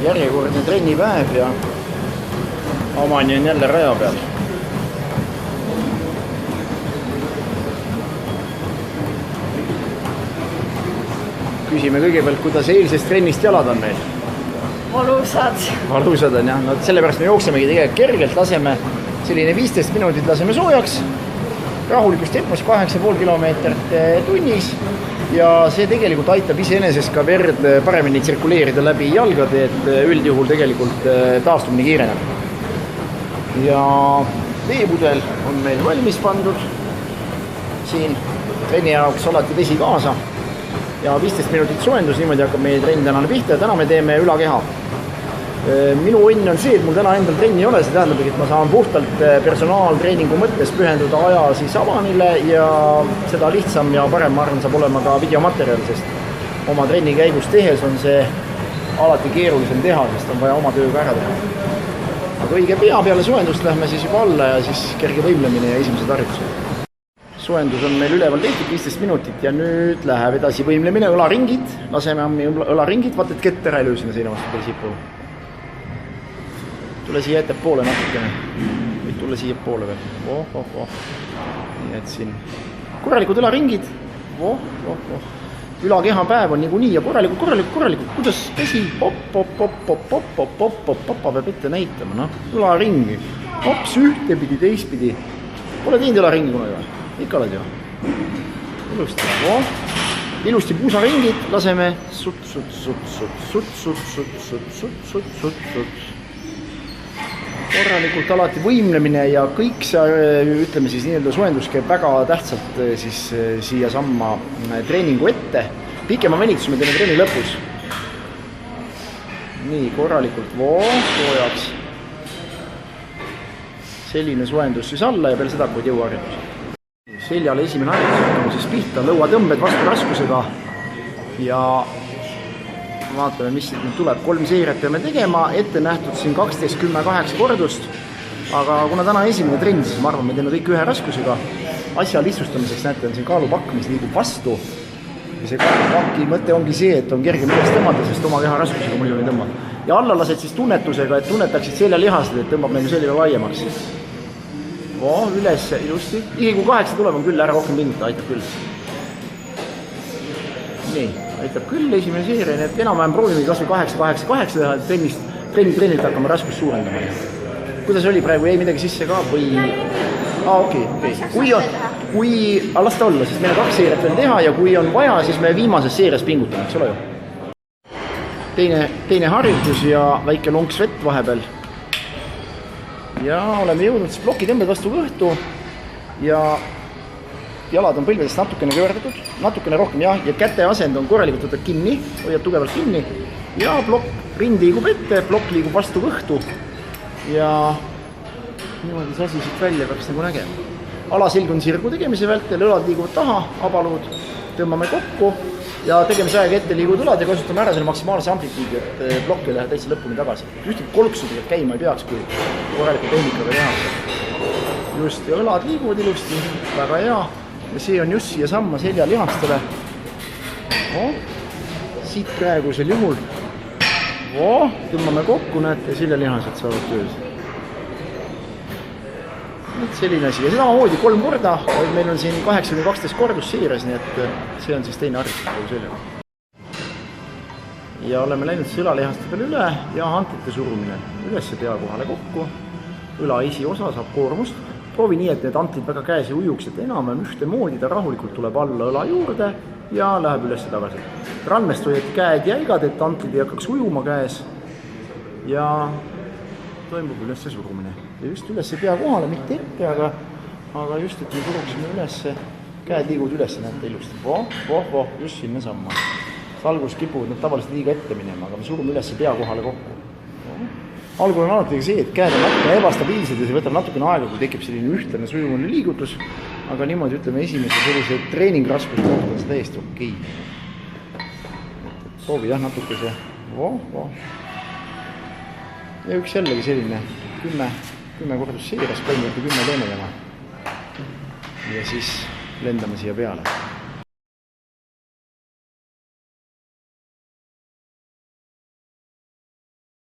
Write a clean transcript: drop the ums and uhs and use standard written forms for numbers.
järjekordne trennipäev ja Omani on jälle raja peal. Küsime kõigepealt, kuidas eilsest trennist jalad on meil? Valusad. Valusad on jah, no sellepärast me jooksemegi tegelikult kergelt, laseme selline 15 minutit laseme soojaks, rahulikus tempos 8,5 kilomeetrit tunnis ja see tegelikult aitab iseenesest ka verd paremini tsirkuleerida läbi jalgade, et üldjuhul tegelikult taastumine kiireneb. Ja veepudel on meil valmis pandud, siin trenni jaoks alati vesi kaasa ja 15 minutit soojendus, niimoodi hakkab meie trenn tänane pihta ja täna me teeme ülakeha. Minu õnn on see, et mul täna endal trenni ei ole, see tähendab, et ma saan puhtalt personaaltreeningu mõttes pühenduda aja siis Avanile ja seda lihtsam ja parem, ma arvan, saab olema ka videomaterjal, sest oma trenni käigus tehes on see alati keerulisem teha, sest on vaja oma tööga ära teha. Aga õige pea peale soojendust lähme siis juba alla ja siis kerge võimlemine ja esimesed harjutused. Soojendus on meil üleval tehtud 15 minutit ja nüüd läheb edasi võimlemine, õlaringid, laseme õlaringid, vaata, et kett ära ei löö sinna seina vastu teisipool. Tule siia ettepoole natukene, või tule siia poole veel. Nii et siin korralikud õlaringid, ülakeha päev on niikuinii ja korralikult, kuidas käsi, papa peab ette näitama, noh, õlaringi, hops ühtepidi, teistpidi, pole teinud õlaringi kunagi või? Ikka oled ju. Ilusti puusaringid, laseme sut. Korralikult alati võimlemine ja kõik see, ütleme siis nii-öelda soojendus käib väga tähtsalt siis siia samma treeningu ette. Pikema venitus me teeme treeni lõpus. Nii, korralikult soojaks. Selline soojendus siis alla ja peale seda hakkavad jõuharjutused. Seljale esimene harjutus on siis pihta, lõuatõmbed vastu raskusega ja vaatame, mis nüüd tuleb. 3 seeriat peame tegema, ette nähtud siin 12, 10, 8 kordust, aga kuna täna esimene trenn, siis ma arvan, me teeme kõik ühe raskusega. Asja lihtsustamiseks näete, on siin kaalupakk, mis liigub vastu ja see kaalupaki mõte ongi see, et on kergem üles tõmmata, sest oma keha raskusega muidu ei tõmba. Ja alla lased siis tunnetusega, et tunnetaksid seljalihased, et tõmbab nagu selja laiemaks. Üles ilusti. Isegi kui 8 tuleb, on küll ära rohkem pinguta, aitab küll. Nii, aitab küll esimene seeria, nii et enam-vähem proovime kas või 8 teha, et trennilt hakkame raskust suurendama. Kuidas oli praegu, jäi midagi sisse ka või? Okei. Kui lasta olla, siis meil on 2 seeriat veel teha ja kui on vaja, siis me viimases seerias pingutame, eks ole ju? Teine harjutus ja väike lonks vett vahepeal. Ja oleme jõudnud siis plokitõmbed vastu kõhtu ja jalad on põlvedest natukene köördatud, natukene rohkem ja käte asend on korralikult, võtad kinni, hoiad tugevalt kinni ja rind liigub ette, plokk liigub vastu kõhtu ja niimoodi see asi siit välja peaks nagu nägema. Alasilg on sirgu tegemise vältel, õlad liiguvad taha, abaluud tõmbame kokku ja tegemise aega ette liigud õlad ja kasutame ära selle maksimaalse amplituudi, et plokk ei lähe täitsa lõpuni tagasi. Ühtegi kolksudega käima ei peaks, kui korraliku tehnikaga tehakse. Just, ja õlad liiguvad ilusti, väga hea. Ja see on just siia samma seljalihastele. Siit praegusel juhul. Tõmbame kokku, näete, seljalihased saavad töös. Selline asi. Ja seda hoodi 3 korda, meil on siin 8-12 kordus seires, nii et see on siis teine harjutus seljaga. Ja oleme läinud õlalihaste peale üle ja hantlite surumine. Ülesse pea kohale kokku. Õla esiosa saab koormust. Proovi nii, et need antlid väga käes ei ujuks, et enam-vähem ühtemoodi ta rahulikult tuleb alla õla juurde ja läheb üles tagasi. Randmest hoiad käed jäigad, et antlid ei hakkaks ujuma käes ja toimub üles surumine. Ja just üles pea kohale, mitte ette, aga just, et me suruksime üles, käed liiguvad üles, näete ilusti. Just sinna samma. Salgus kipuvad nad tavaliselt liiga ette minema, aga me surume üles pea kohale kokku. Algul on alati see, et käed on natukene ebastabiilsed ja see võtab natukene aega, kui tekib selline ühtlane sujuvune liigutus, aga niimoodi ütleme esimese sellise treeningraskus kohta on see täiesti okei. Proovi jah natuke see. Ja üks jällegi selline 10 kordus seires, 3-10 teeme tema. Ja siis lendame siia peale.